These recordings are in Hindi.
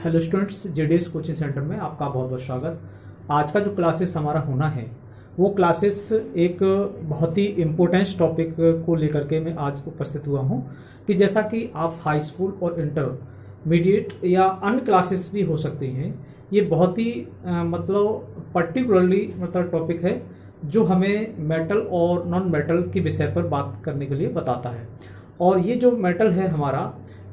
Hello students, JDS coaching centre में आपका बहुत बहुत स्वागत। आज का जो क्लासेस हमारा होना है वो क्लासेस एक बहुत ही इम्पोर्टेंट टॉपिक को लेकर के मैं आज उपस्थित हुआ हूँ कि जैसा कि आप हाई स्कूल और इंटरमीडिएट या अन्य क्लासेस भी हो सकती हैं। ये बहुत ही पर्टिकुलरली टॉपिक है जो हमें मेटल और नॉन मेटल के विषय पर बात करने के लिए बताता है। और ये जो मेटल है हमारा,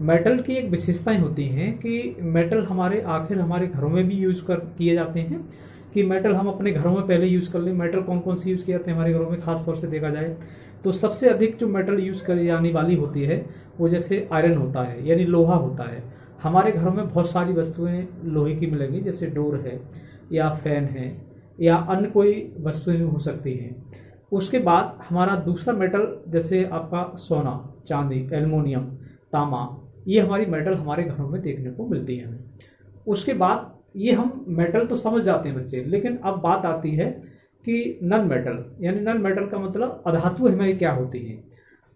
मेटल की एक विशेषताएं होती हैं कि मेटल हमारे घरों में भी यूज किए जाते हैं कि मेटल हम अपने घरों में पहले यूज कर लें। मेटल कौन कौन सी यूज किए जाते हैं हमारे घरों में, खास तौर से देखा जाए तो सबसे अधिक जो मेटल यूज करी जाने वाली होती है वो जैसे आयरन होता है, यानी लोहा होता है। हमारे घरों में बहुत सारी वस्तुएं लोहे की मिलेंगी, जैसे डोर है या फैन है या अन्य कोई वस्तुएं हो सकती हैं। उसके बाद हमारा दूसरा मेटल जैसे आपका सोना, चांदी, एल्युमिनियम, तांबा, ये हमारी मेटल हमारे घरों में देखने को मिलती है। उसके बाद ये हम मेटल तो समझ जाते हैं बच्चे, लेकिन अब बात आती है कि नॉन मेटल, यानी नॉन मेटल का मतलब अधातु हमें क्या होती हैं।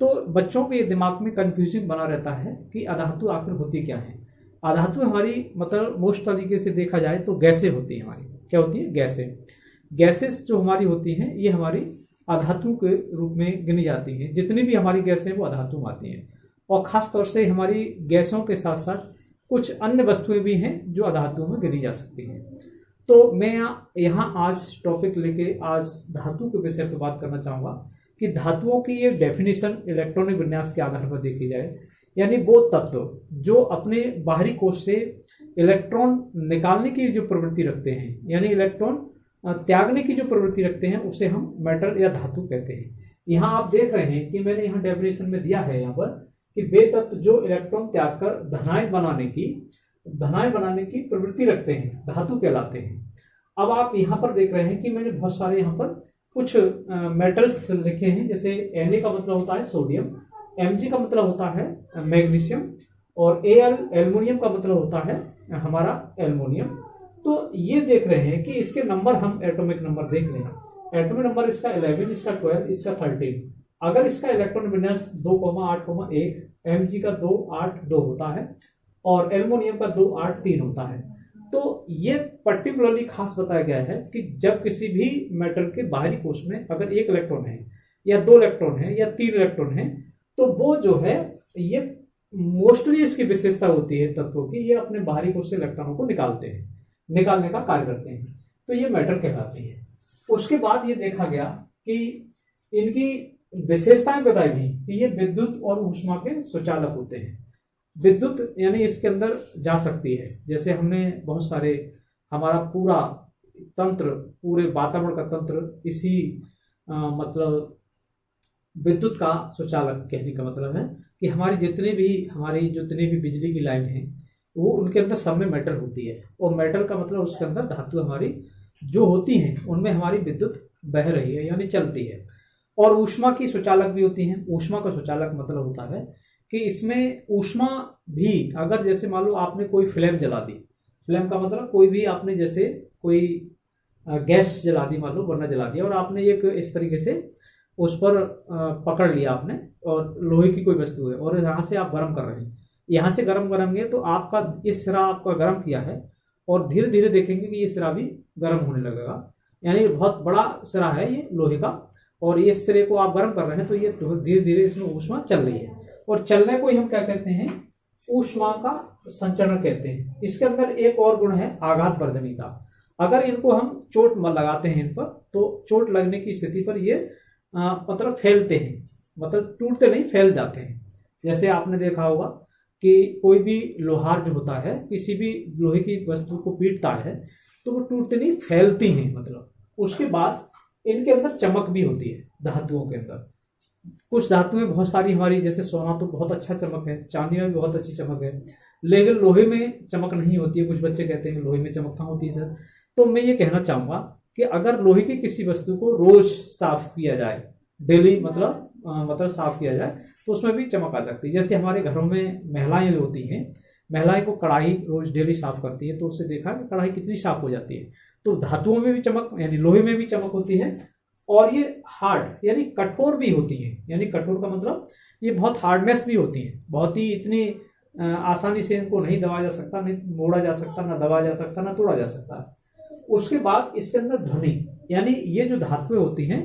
तो बच्चों के दिमाग में कंफ्यूजिंग बना रहता है कि अधातु आखिर होती क्या है। अधातु हमारी मोस्ट तरीके से देखा जाए तो गैसें होती हैं। हमारी क्या होती है? गैसेस जो हमारी होती हैं ये हमारी अधातु के रूप में गिनी जाती हैं। जितनी भी हमारी गैसें वो अधातु में आती हैं। और खास तौर से हमारी गैसों के साथ साथ कुछ अन्य वस्तुएं भी हैं जो अधातुओं में गिनी जा सकती हैं। तो मैं यहाँ आज टॉपिक लेके आज धातु के विषय पर बात करना चाहूँगा कि धातुओं की ये डेफिनेशन इलेक्ट्रॉनिक विन्यास के आधार पर देखी जाए, यानी वो तत्व जो अपने बाहरी कोश से इलेक्ट्रॉन निकालने की जो प्रवृत्ति रखते हैं, यानी इलेक्ट्रॉन त्यागने की जो प्रवृत्ति रखते हैं, उसे हम मेटल या धातु कहते हैं। यहाँ आप देख रहे हैं कि मैंने यहाँ डेफिनेशन में दिया है यहाँ पर कि वे तत्व जो इलेक्ट्रॉन त्याग कर धनायन बनाने की प्रवृत्ति रखते हैं धातु कहलाते हैं। अब आप यहाँ पर देख रहे हैं कि मैंने बहुत सारे यहाँ पर कुछ मेटल्स लिखे हैं, जैसे Na का मतलब होता है सोडियम, Mg का मतलब होता है मैग्नीशियम, और Al एल्युमिनियम का मतलब होता है हमारा एल्युमिनियम। तो ये देख रहे हैं कि इसके नंबर हम एटॉमिक नंबर देख लें। एटॉमिक नंबर इसका 11, इसका 12, इसका 13। अगर इसका इलेक्ट्रॉन विन्यास 2,8,1, Mg का 2,8,2 होता है और एल्युमिनियम का 2,8,3 होता है। तो ये पर्टिकुलरली खास बताया गया है कि जब किसी भी मेटल के बाहरी कोश में अगर 1 इलेक्ट्रॉन है या 2 इलेक्ट्रॉन है या 3 इलेक्ट्रॉन है, तो वो जो है ये मोस्टली इसकी विशेषता होती है तत्वों की, ये अपने बाहरी कोश से इलेक्ट्रॉनों को निकालने का कार्य करते हैं। तो ये मेटल कहलाते हैं। उसके बाद ये देखा गया कि इनकी विशेषताएं बताई गई कि ये विद्युत और ऊष्मा के सुचालक होते हैं। विद्युत यानी इसके अंदर जा सकती है, जैसे हमने बहुत सारे हमारा पूरा तंत्र, पूरे वातावरण का तंत्र इसी विद्युत का सुचालक कहने का मतलब है कि हमारी जितनी भी बिजली की लाइन है वो उनके अंदर सब में मेटल होती है। और मेटल का मतलब उसके अंदर धातु हमारी जो होती हैं उनमें हमारी विद्युत बह रही है, यानी चलती है। और ऊष्मा की सुचालक भी होती हैं। ऊष्मा का सुचालक मतलब होता है कि इसमें ऊष्मा भी, अगर जैसे मान लो आपने कोई फ्लेम जला दी, फ्लेम का मतलब कोई भी आपने जैसे कोई गैस जला दी, मान लो बर्नर जला दिया, और आपने एक इस तरीके से उस पर पकड़ लिया आपने, और लोहे की कोई वस्तु है और यहाँ से आप गर्म कर रहे हैं, यहाँ से गर्म करेंगे तो आपका इस सिरा आपका गर्म किया है और धीरे धीरे देखेंगे कि ये सिरा भी गर्म होने लगेगा। यानी बहुत बड़ा सिरा है ये लोहे का, और ये सिरे को आप गर्म कर रहे हैं तो ये धीरे धीरे इसमें ऊष्मा चल रही है। और चलने को ही हम क्या कहते हैं? ऊष्मा का संचरण कहते हैं। इसके अंदर एक और गुण है आघात वर्धनीयता। अगर इनको हम चोट लगाते हैं इन पर, तो चोट लगने की स्थिति पर ये फैलते हैं, मतलब टूटते नहीं, फैल जाते हैं। जैसे आपने देखा होगा कि कोई भी लोहार जो होता है किसी भी लोहे की वस्तु को पीटता है तो वो टूटते नहीं, फैलती हैं मतलब। उसके बाद इनके अंदर चमक भी होती है धातुओं के अंदर। कुछ धातुएं बहुत सारी हमारी, जैसे सोना तो बहुत अच्छा चमक है, चांदी में भी बहुत अच्छी चमक है, लेकिन लोहे में चमक नहीं होती है। कुछ बच्चे कहते हैं लोहे में चमक कहाँ होती है सर? तो मैं ये कहना चाहूँगा कि अगर लोहे की किसी वस्तु को रोज साफ किया जाए, डेली मतलब साफ किया जाए, तो उसमें भी चमक आ सकती है। जैसे हमारे घरों में महिलाएं होती हैं, महिलाएं को कढ़ाई रोज डेली साफ करती है, तो उससे देखा कि कढ़ाई कितनी साफ हो जाती है। तो धातुओं में भी चमक, यानी लोहे में भी चमक होती है। और ये हार्ड यानी कठोर भी होती है, यानी कठोर का मतलब ये बहुत हार्डनेस भी होती है, बहुत ही इतनी आसानी से इनको नहीं दबाया जा सकता, नहीं मोड़ा जा सकता, ना दबाया जा सकता, ना तोड़ा जा सकता। उसके बाद इसके अंदर ध्वनि, यानी ये जो धातुएं होती हैं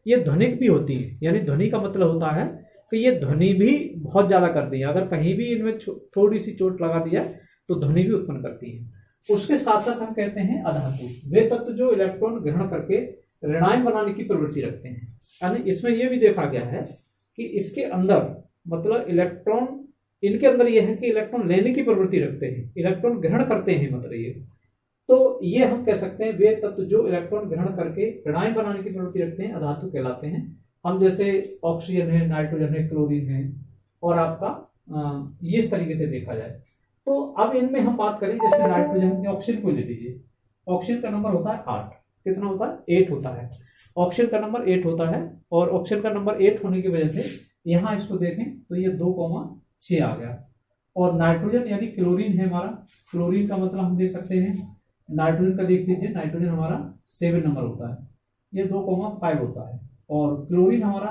ये ध्वनिक भी होती है। यानी ध्वनि का मतलब होता है कि ये ध्वनि भी बहुत ज्यादा करती है। अगर कहीं भी इनमें थोड़ी सी चोट लगा दिया तो ध्वनि भी उत्पन्न करती है। उसके साथ साथ हम कहते हैं अधातु, वे तत्व जो इलेक्ट्रॉन ग्रहण करके ऋणायन बनाने की प्रवृत्ति रखते हैं। यानी इसमें यह भी देखा गया है कि इसके अंदर मतलब इलेक्ट्रॉन, इनके अंदर यह है कि इलेक्ट्रॉन लेने की प्रवृत्ति रखते हैं, इलेक्ट्रॉन ग्रहण करते हैं, मतलब ये। तो ये हम कह सकते हैं वे तत्व जो इलेक्ट्रॉन ग्रहण करके ऋणायन बनाने की प्रवृत्ति रखते हैं अधातु कहलाते हैं। हम जैसे ऑक्सीजन है, नाइट्रोजन है, क्लोरीन है, और आपका ये इस तरीके से देखा जाए। तो अब इनमें हम बात करें, जैसे नाइट्रोजन, ऑक्सीजन को ले लीजिए। ऑक्सीजन का नंबर होता है 8। कितना होता है? 8 होता है। ऑक्सीजन का नंबर 8 होता है, और ऑक्सीजन का नंबर 8 होने की वजह से यहाँ इसको देखें तो ये 2,6 आ गया। और नाइट्रोजन यानी क्लोरीन है हमारा, क्लोरीन का मतलब हम देख सकते हैं, नाइट्रोजन का देख लीजिए, नाइट्रोजन हमारा 7 नंबर होता है, ये 2,5 होता है। और क्लोरीन हमारा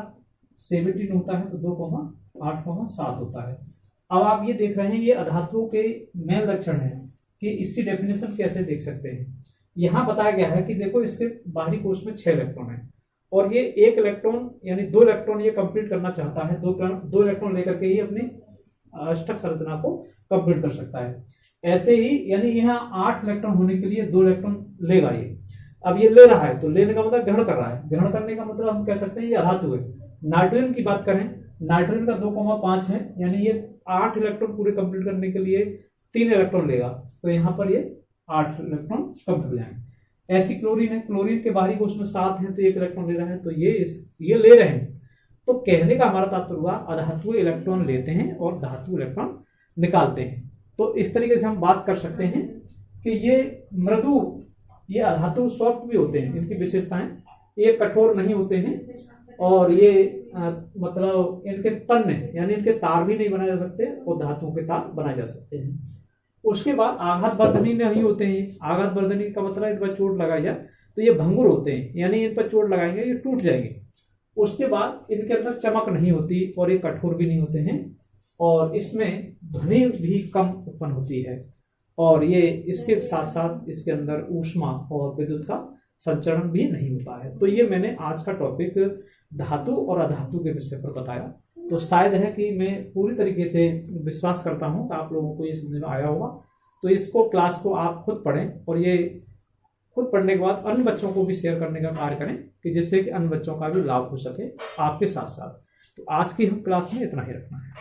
17 होता है, तो 2,8,7 होता है। अब आप ये देख रहे हैं, ये अधातुओं के मेन लक्षण है कि इसकी डेफिनेशन कैसे देख सकते हैं। यहाँ बताया गया है कि देखो इसके बाहरी कोश में 6 इलेक्ट्रॉन है, और ये 1 इलेक्ट्रॉन यानी 2 इलेक्ट्रॉन ये कंप्लीट करना चाहता है, 2 इलेक्ट्रॉन लेकर के ही अपनी अष्टक संरचना को कंप्लीट कर सकता है। ऐसे ही यानी यहाँ 8 इलेक्ट्रॉन होने के लिए 2 इलेक्ट्रॉन लेगा ये। अब ये ले रहा है, तो लेने का मतलब ग्रहण कर रहा है, ग्रहण करने का मतलब हम कह सकते हैं ये अधातु है। नाइट्रोजन की बात करें, नाइट्रोजन का 2,5 है, यानी ये 8 इलेक्ट्रॉन पूरे कंप्लीट करने के लिए 3 इलेक्ट्रॉन लेगा, तो यहाँ पर ये 8 इलेक्ट्रॉन कंप्लीट हो जाएंगे। ऐसी क्लोरीन है, क्लोरीन के बाहरी कोश में 7 है, तो 1 इलेक्ट्रॉन ले रहा है, तो ये ले रहे हैं। तो कहने का हमारा तात्पर्य हुआ अधातु इलेक्ट्रॉन लेते हैं और धातु इलेक्ट्रॉन निकालते हैं। तो इस तरीके से हम बात कर सकते हैं कि ये मृदु, ये अधातु सॉफ्ट भी होते हैं, इनकी विशेषताएं, ये कठोर नहीं होते हैं, और ये मतलब इनके तन्य यानी इनके तार भी नहीं बनाए जा सकते, और धातुओं के तार बनाए जा सकते हैं। उसके बाद आघात वर्धनी नहीं होते हैं। आघात वर्धनी का मतलब इन पर चोट लगाई जाए तो ये भंगुर होते हैं, यानी इन पर चोट लगाएंगे ये टूट जाएंगे। उसके बाद इनके अंदर चमक नहीं होती, और ये कठोर भी नहीं होते हैं, और इसमें ध्वनि भी कम उत्पन्न होती है, और ये इसके साथ साथ इसके अंदर ऊष्मा और विद्युत का संचरण भी नहीं होता है। तो ये मैंने आज का टॉपिक धातु और अधातु के विषय पर बताया। तो शायद है कि मैं पूरी तरीके से विश्वास करता हूँ कि आप लोगों को ये समझ में आया होगा। तो इसको क्लास को आप खुद पढ़ें, और ये खुद पढ़ने के बाद अन्य बच्चों को भी शेयर करने का कार्य करें, कि जिससे कि अन्य बच्चों का भी लाभ हो सके आपके साथ साथ। तो आज की हम क्लास में इतना ही रखना है।